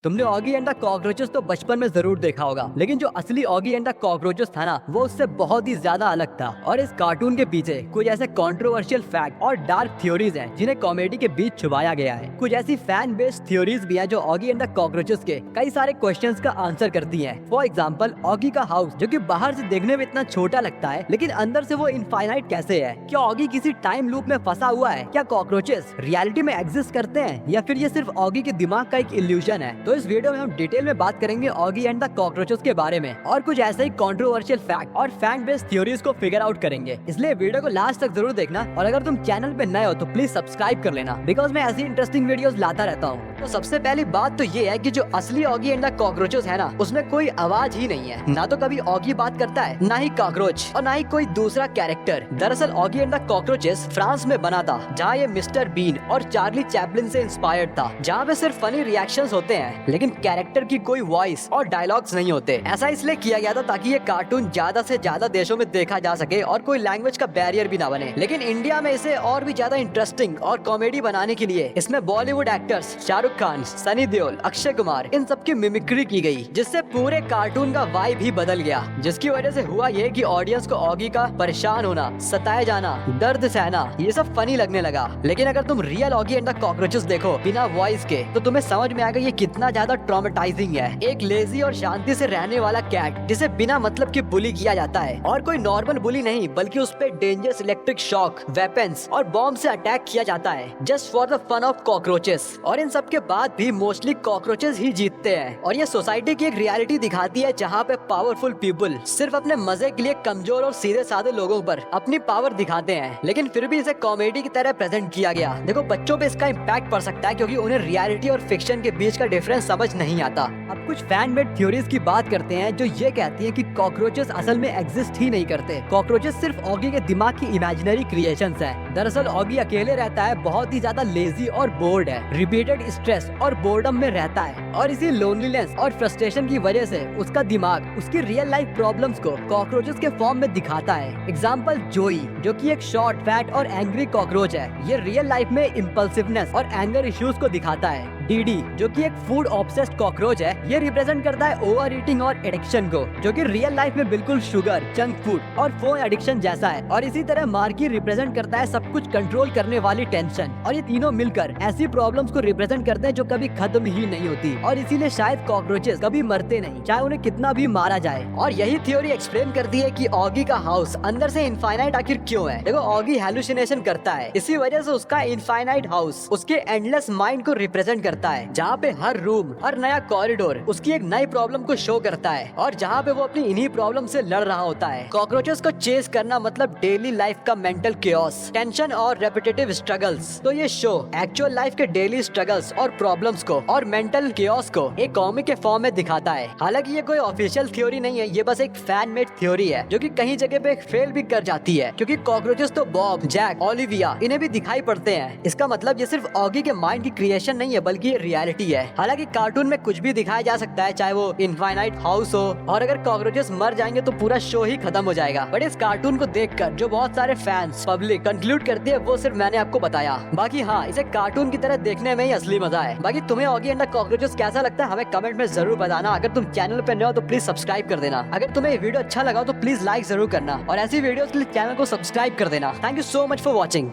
तुमने Oggy and the cockroaches तो बचपन में जरूर देखा होगा, लेकिन जो असली ऑगी एंड द कॉकरोचेस था ना, वो उससे बहुत ही ज्यादा अलग था। और इस कार्टून के पीछे कुछ ऐसे कंट्रोवर्शियल फैक्ट और डार्क थ्योरीज हैं जिन्हें कॉमेडी के बीच छुपाया गया है। कुछ ऐसी फैन बेस्ड थ्योरीज भी हैं जो ऑगी एंड द कॉकरोचेस के कई सारे क्वेश्चंस का आंसर करती हैं। फॉर एग्जांपल, ऑगी का हाउस जो कि बाहर से देखने में इतना छोटा लगता है, लेकिन अंदर से वो इनफाइनाइट कैसे है? क्या ऑगी किसी टाइम लूप में फंसा हुआ है? क्या कॉकरोचेस रियलिटी में एग्जिस्ट करते हैं या फिर ये सिर्फ ऑगी के दिमाग का एक इल्यूजन है? तो इस वीडियो में हम डिटेल में बात करेंगे ऑगी एंड द कॉकरोचेस के बारे में और कुछ ऐसे ही कंट्रोवर्शियल फैक्ट और फैन बेस्ड थ्योरीज को फिगर आउट करेंगे। इसलिए वीडियो को लास्ट तक जरूर देखना और अगर तुम चैनल पे नए हो तो प्लीज सब्सक्राइब कर लेना, बिकॉज मैं ऐसी इंटरेस्टिंग वीडियोस लाता रहता हूँ। तो सबसे पहली बात तो ये है कि जो असली ऑगी एंड द कॉकरोचेस है ना, उसमें कोई आवाज ही नहीं है। ना तो कभी ऑगी बात करता है, ना ही कॉकरोच और ना ही कोई दूसरा कैरेक्टर। दरअसल Oggy and the cockroaches France में बना था, जहाँ ये मिस्टर बीन और चार्ली चैपलिन से इंस्पायर्ड था, जहाँ पे सिर्फ फनी रिएक्शंस होते हैं लेकिन कैरेक्टर की कोई वॉइस और डायलॉग्स नहीं होते। ऐसा इसलिए किया गया था ताकि ये कार्टून ज्यादा से ज्यादा देशों में देखा जा सके और कोई लैंग्वेज का बैरियर भी ना बने। लेकिन इंडिया में इसे और भी ज्यादा इंटरेस्टिंग और कॉमेडी बनाने के लिए इसमें बॉलीवुड एक्टर्स शाहरुख खान, सनी देओल, अक्षय कुमार, इन सब की मिमिक्री की गई, जिससे पूरे कार्टून का वाइब ही बदल गया। जिसकी वजह से हुआ ये कि ऑडियंस को ऑगी का परेशान होना, सताया जाना, दर्द सहना, ये सब फनी लगने लगा। लेकिन अगर तुम real Oggy and the cockroaches देखो बिना वॉइस के, तो तुम्हें समझ में आएगा ये कितना ज्यादा ट्रॉमेटाइजिंग है। एक लेजी और शांति से रहने वाला कैट जिसे बिना मतलब के बुली किया जाता है, और कोई नॉर्मल बुली नहीं बल्कि उस पे डेंजरस इलेक्ट्रिक शॉक, वेपन्स और बॉम्ब से अटैक किया जाता है just for the fun of cockroaches. और इन सब के बाद भी मोस्टली कॉकरोचेस ही जीतते हैं। और ये सोसाइटी की एक रियलिटी दिखाती है जहाँ पे पावरफुल पीपल सिर्फ अपने मजे के लिए कमजोर और सीधे साधे लोगों पर अपनी पावर दिखाते हैं, लेकिन फिर भी इसे कॉमेडी की तरह प्रेजेंट किया गया। देखो, बच्चों पे इसका इम्पैक्ट पड़ सकता है क्योंकि उन्हें रियलिटी और फिक्शन के बीच का डिफरेंस समझ नहीं आता। अब कुछ फैन मेड थ्योरीज की बात करते हैं जो ये कहती है कि कॉकरोचेस असल में एग्जिस्ट ही नहीं करते। कॉकरोचेस सिर्फ ऑगी के दिमाग की इमेजिनरी क्रिएशंस हैं। दरअसल ऑगी अकेले रहता है, बहुत ही ज्यादा लेजी और बोर्ड है, रिपीटेड स्ट्रेस और बोर्डम में रहता है, और इसी लोनलीनेस और फ्रस्ट्रेशन की वजह से उसका दिमाग उसकी रियल लाइफ प्रॉब्लम्स को कॉकरोचेस के फॉर्म में दिखाता है। एग्जाम्पल, जोई जो कि एक शॉर्ट, फैट और एंग्री कॉकरोच है, ये रियल लाइफ में इम्पल्सिवनेस और एंगर इश्यूज को दिखाता है। डीडी जो कि एक फूड ऑब्सेस्ड कॉकरोच है, ये रिप्रेजेंट करता है ओवर ईटिंग और एडिक्शन को, जो कि रियल लाइफ में बिल्कुल शुगर, जंक फूड और फोन एडिक्शन जैसा है। और इसी तरह मार्की रिप्रेजेंट करता है सब कुछ कंट्रोल करने वाली टेंशन, और ये तीनों मिलकर ऐसी प्रॉब्लम्स को रिप्रेजेंट करते हैं जो कभी खत्म ही नहीं होती। और इसीलिए शायद कॉकरोचेस कभी मरते नहीं, चाहे उन्हें कितना भी मारा जाए। और यही थ्योरी एक्सप्लेन करती है कि ऑगी का हाउस अंदर से इनफाइनाइट आखिर क्यों है। देखो, ऑगी हैलुसिनेशन करता है, इसी वजह से उसका इनफाइनाइट हाउस उसके एंडलेस माइंड को रिप्रेजेंट करता है, जहाँ पे हर रूम, हर नया कॉरिडोर उसकी एक नई प्रॉब्लम को शो करता है, और जहाँ पे वो अपनी इन्हीं प्रॉब्लम से लड़ रहा होता है। कॉकरोचेस को चेस करना मतलब डेली लाइफ का मेंटल केओस, टेंशन और रेपिटेटिव स्ट्रगल्स। तो ये शो एक्चुअल लाइफ के डेली स्ट्रगल्स और प्रॉब्लम्स को और मेंटल केओस को एक कॉमिक के फॉर्म में दिखाता है। हालांकि ये कोई ऑफिशियल थ्योरी नहीं है, ये बस एक फैन मेड थ्योरी है जो कि कहीं जगह पे फेल भी कर जाती है, क्योंकि कॉकरोचेस तो बॉब, जैक, ओलिविया इन्हें भी दिखाई पड़ते हैं। इसका मतलब ये सिर्फ ऑगी के माइंड की क्रिएशन नहीं है बल्कि रियलिटी है। हालांकि कार्टून में कुछ भी दिखाया जा सकता है, चाहे वो इनफाइनाइट हाउस हो, और अगर कॉकरोचेस मर जाएंगे तो पूरा शो ही खत्म हो जाएगा। बट इस कार्टून को देखकर जो बहुत सारे फैंस, पब्लिक कंक्लूड करती है, वो सिर्फ मैंने आपको बताया। बाकी हाँ, इसे कार्टून की तरह देखने में ही असली मजा है। बाकी तुम्हें ऑगी एंड द कॉकरोचेस कैसा लगता है हमें कमेंट में जरूर बताना। अगर तुम चैनल पे नए हो तो प्लीज सब्सक्राइब कर देना। अगर तुम्हें ये वीडियो अच्छा लगा तो प्लीज लाइक जरूर करना, और ऐसी वीडियोस के लिए चैनल को सब्सक्राइब कर देना। Thank you so much for watching.